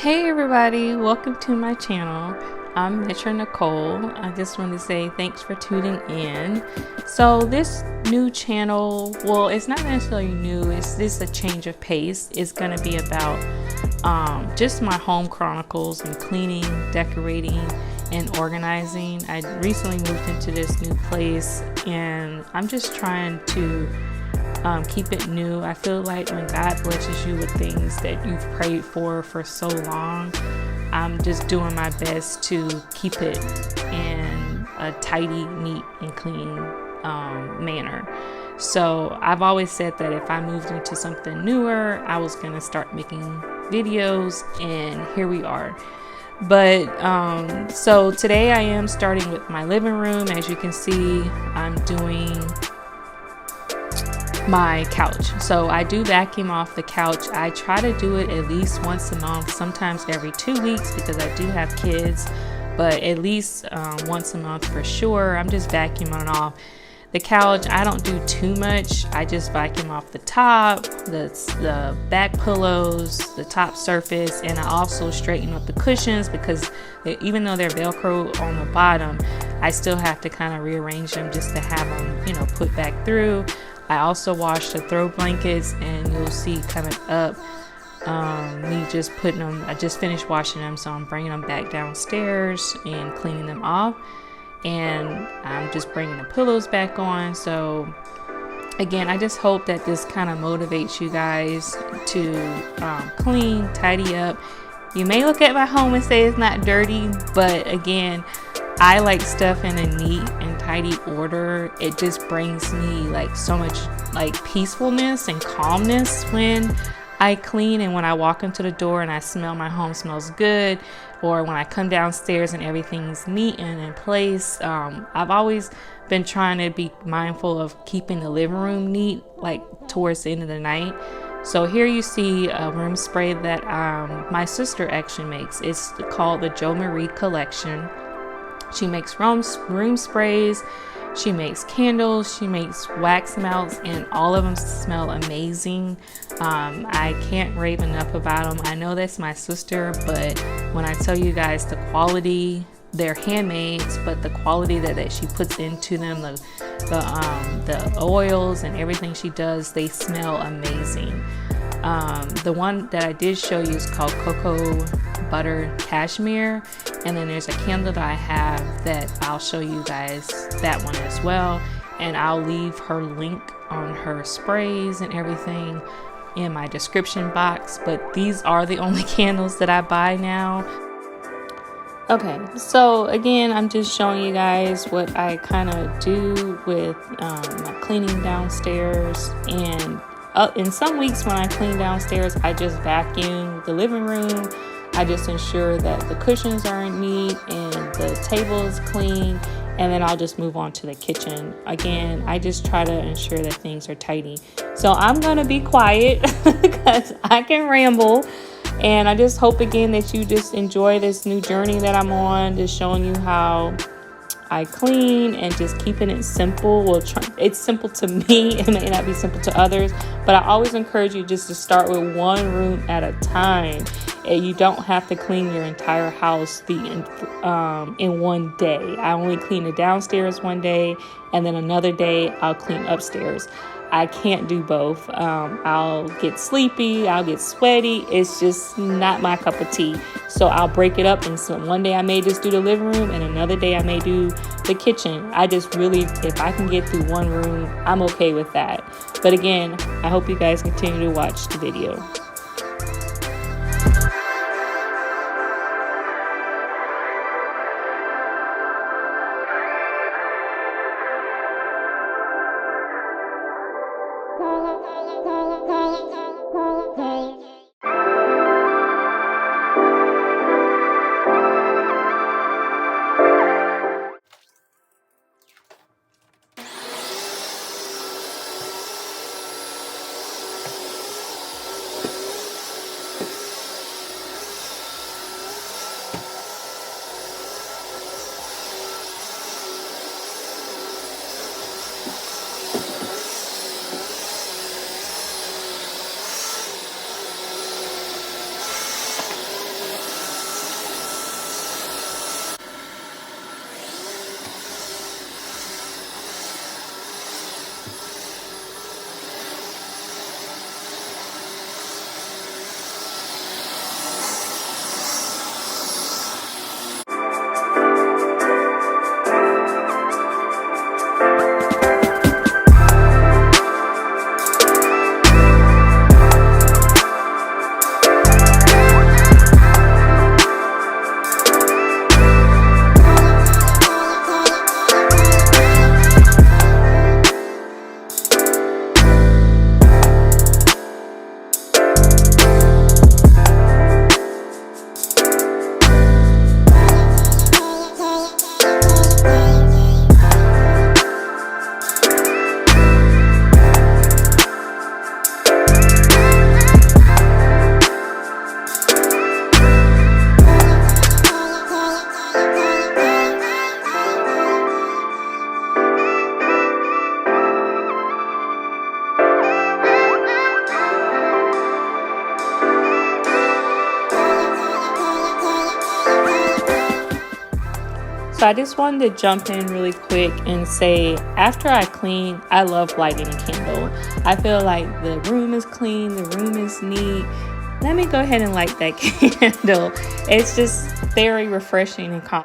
Hey everybody, welcome to my channel. I'm Metro Nicole. I just want to say thanks for tuning in. So this new channel, well, it's not necessarily new, it's just a change of pace. It's going to be about just my home chronicles and cleaning, decorating, and organizing. I recently moved into this new place and I'm just trying to keep it new. I feel like when God blesses you with things that you've prayed for so long, I'm just doing my best to keep it in a tidy, neat, and clean manner. So I've always said that if I moved into something newer, I was going to start making videos, and here we are. But so today I am starting with my living room. As you can see, I'm doing my couch. So I do vacuum off the couch. I try to do it at least once a month, sometimes every 2 weeks because I do have kids, but at least once a month for sure. I'm just vacuuming off the couch. I don't do too much. I just vacuum off the top, the back pillows, the top surface, and I also straighten up the cushions because even though they're Velcro on the bottom, I still have to kind of rearrange them just to have them, put back through. I also wash the throw blankets, and you'll see coming up me just putting them, I just finished washing them, so I'm bringing them back downstairs and cleaning them off, and I'm just bringing the pillows back on. So again, I just hope that this kind of motivates you guys to clean, tidy up. You may look at my home and say it's not dirty, but again, I like stuff in a neat and tidy order. It just brings me like so much like peacefulness and calmness when I clean, and when I walk into the door and I smell my home smells good, or when I come downstairs and everything's neat and in place. I've always been trying to be mindful of keeping the living room neat like towards the end of the night. So here you see a room spray that my sister actually makes. It's called the Jo Marie collection. She makes room sprays, she makes candles, she makes wax melts, and all of them smell amazing. I can't rave enough about them. I know that's my sister, but when I tell you guys the quality, they're handmades, but the quality that she puts into them, the oils and everything she does, they smell amazing. The one that I did show you is called Cocoa Butter Cashmere, and then there's a candle that I have that I'll show you guys that one as well, and I'll leave her link on her sprays and everything in my description box. But these are the only candles that I buy now. Okay, so again, I'm just showing you guys what I kind of do with my cleaning downstairs. And in some weeks when I clean downstairs, I just vacuum the living room. I just ensure that the cushions are neat and the table is clean, and then I'll just move on to the kitchen. Again, I just try to ensure that things are tidy. So I'm going to be quiet because I can ramble. And I just hope again that you just enjoy this new journey that I'm on, just showing you how I clean and just keeping it simple. Well, it's simple to me. It may not be simple to others, but I always encourage you just to start with one room at a time. And you don't have to clean your entire house in one day. I only clean the downstairs one day, and then another day I'll clean upstairs. I can't do both. I'll get sleepy, I'll get sweaty. It's just not my cup of tea. So I'll break it up. And so one day I may just do the living room, and another day I may do the kitchen. I just really, if I can get through one room, I'm okay with that. But again, I hope you guys continue to watch the video. So I just wanted to jump in really quick and say, after I clean, I love lighting a candle. I feel like the room is clean, the room is neat. Let me go ahead and light that candle. It's just very refreshing and calm.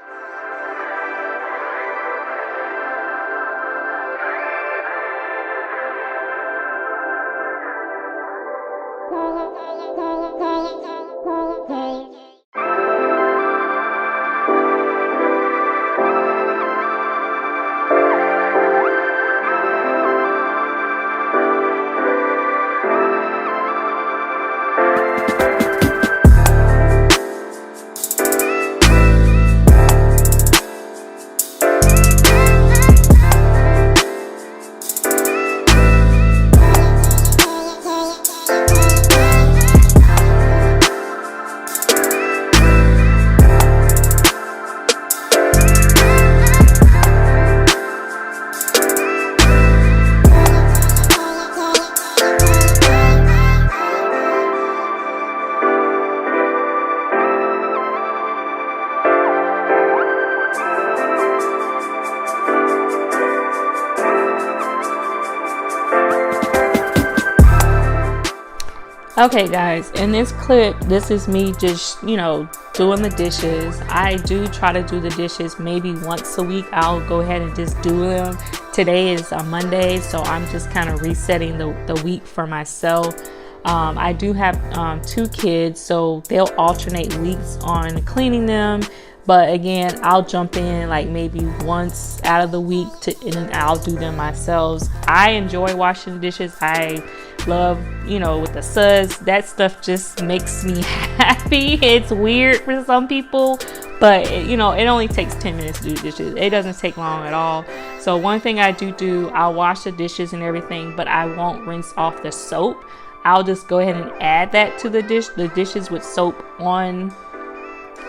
Okay guys, in this clip, this is me just, doing the dishes. I do try to do the dishes maybe once a week. I'll go ahead and just do them. Today is a Monday, so I'm just kind of resetting the week for myself. I do have 2 kids, so they'll alternate weeks on cleaning them. But again, I'll jump in like maybe once out of the week and I'll do them myself. I enjoy washing the dishes. I love, with the suds, that stuff just makes me happy. It's weird for some people, but it only takes 10 minutes to do dishes. It doesn't take long at all. So one thing I do, I'll wash the dishes and everything, but I won't rinse off the soap. I'll just go ahead and add that to the dishes with soap on,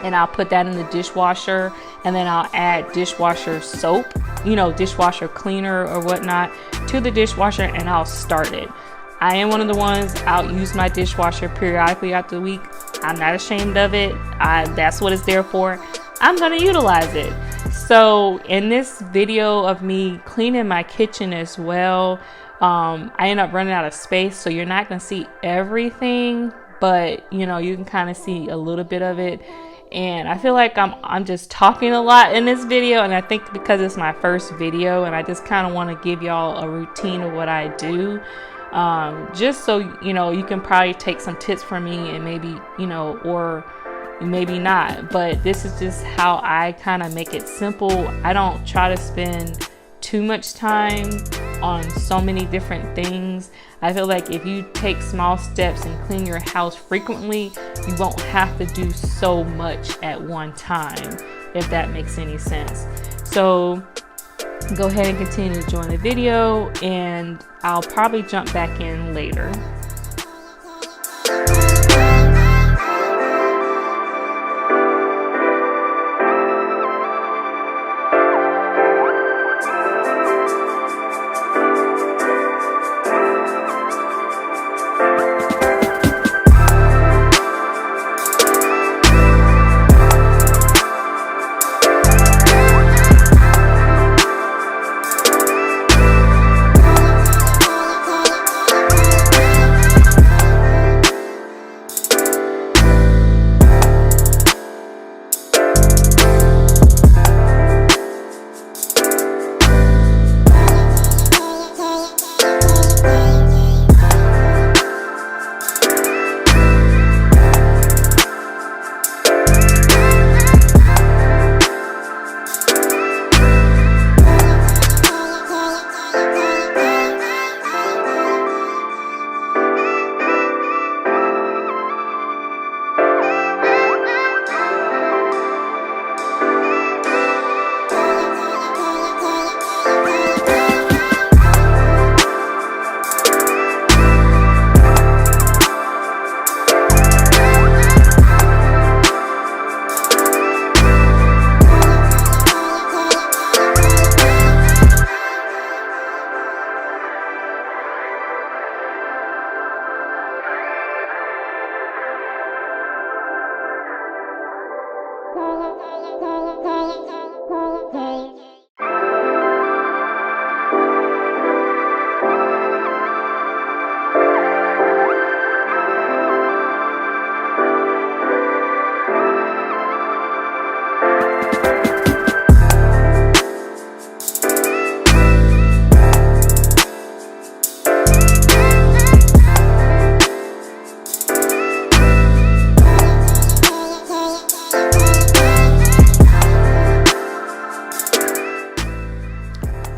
and I'll put that in the dishwasher, and then I'll add dishwasher soap, dishwasher cleaner or whatnot to the dishwasher, and I'll start it. I am one of the ones, I'll use my dishwasher periodically throughout the week. I'm not ashamed of it. That's what it's there for. I'm going to utilize it. So in this video of me cleaning my kitchen as well, I end up running out of space, so you're not going to see everything, but you can kind of see a little bit of it. And I feel like I'm just talking a lot in this video, and I think because it's my first video and I just kind of want to give y'all a routine of what I do, just so you can probably take some tips from me, and maybe or maybe not, but this is just how I kind of make it simple. I don't try to spend too much time on so many different things. I feel like if you take small steps and clean your house frequently, you won't have to do so much at one time, if that makes any sense. So go ahead and continue to join the video, and I'll probably jump back in later.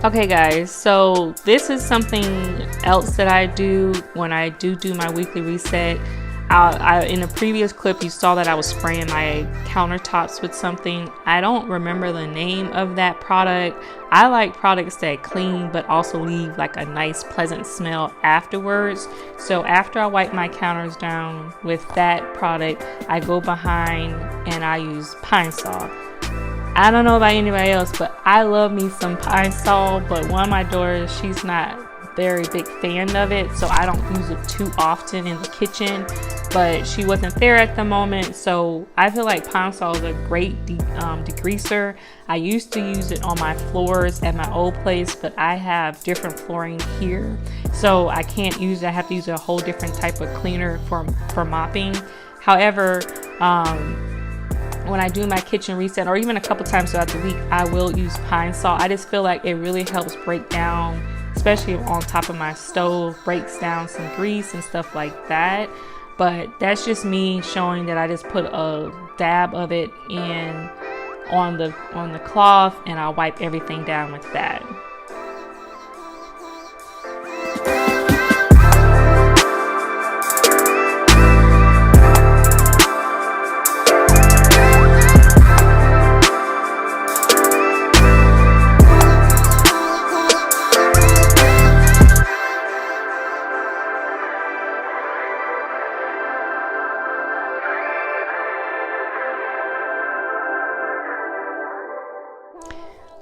Okay guys, so this is something else that I do when I do my weekly reset. In a previous clip you saw that I was spraying my countertops with something. I don't remember the name of that product. I like products that clean but also leave like a nice pleasant smell afterwards. So after I wipe my counters down with that product, I go behind and I use Pine Sol. I don't know about anybody else, but I love me some Pine Sol, but one of my daughters, she's not very big fan of it, so I don't use it too often in the kitchen, but she wasn't there at the moment, so I feel like Pine Sol is a great degreaser. I used to use it on my floors at my old place, but I have different flooring here, so I can't use it. I have to use a whole different type of cleaner for mopping. However, when I do my kitchen reset, or even a couple times throughout the week, I will use Pine Sol. I just feel like it really helps break down, especially on top of my stove, breaks down some grease and stuff like that. But that's just me showing that I just put a dab of it in on the cloth, and I'll wipe everything down with that.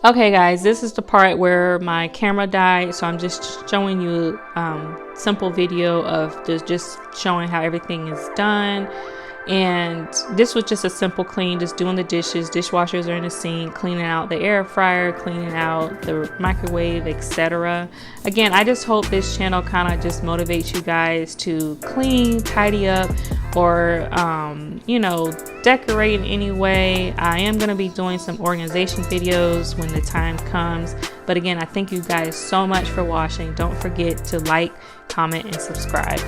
Okay guys, this is the part where my camera died, so I'm just showing you simple video of just showing how everything is done. And this was just a simple clean, just doing the dishes. Dishwashers are in the sink, cleaning out the air fryer, cleaning out the microwave, etc. Again, I just hope this channel kind of just motivates you guys to clean, tidy up, or you know, decorate in any way. I am going to be doing some organization videos when the time comes. But again, I thank you guys so much for watching. Don't forget to like, comment, and subscribe.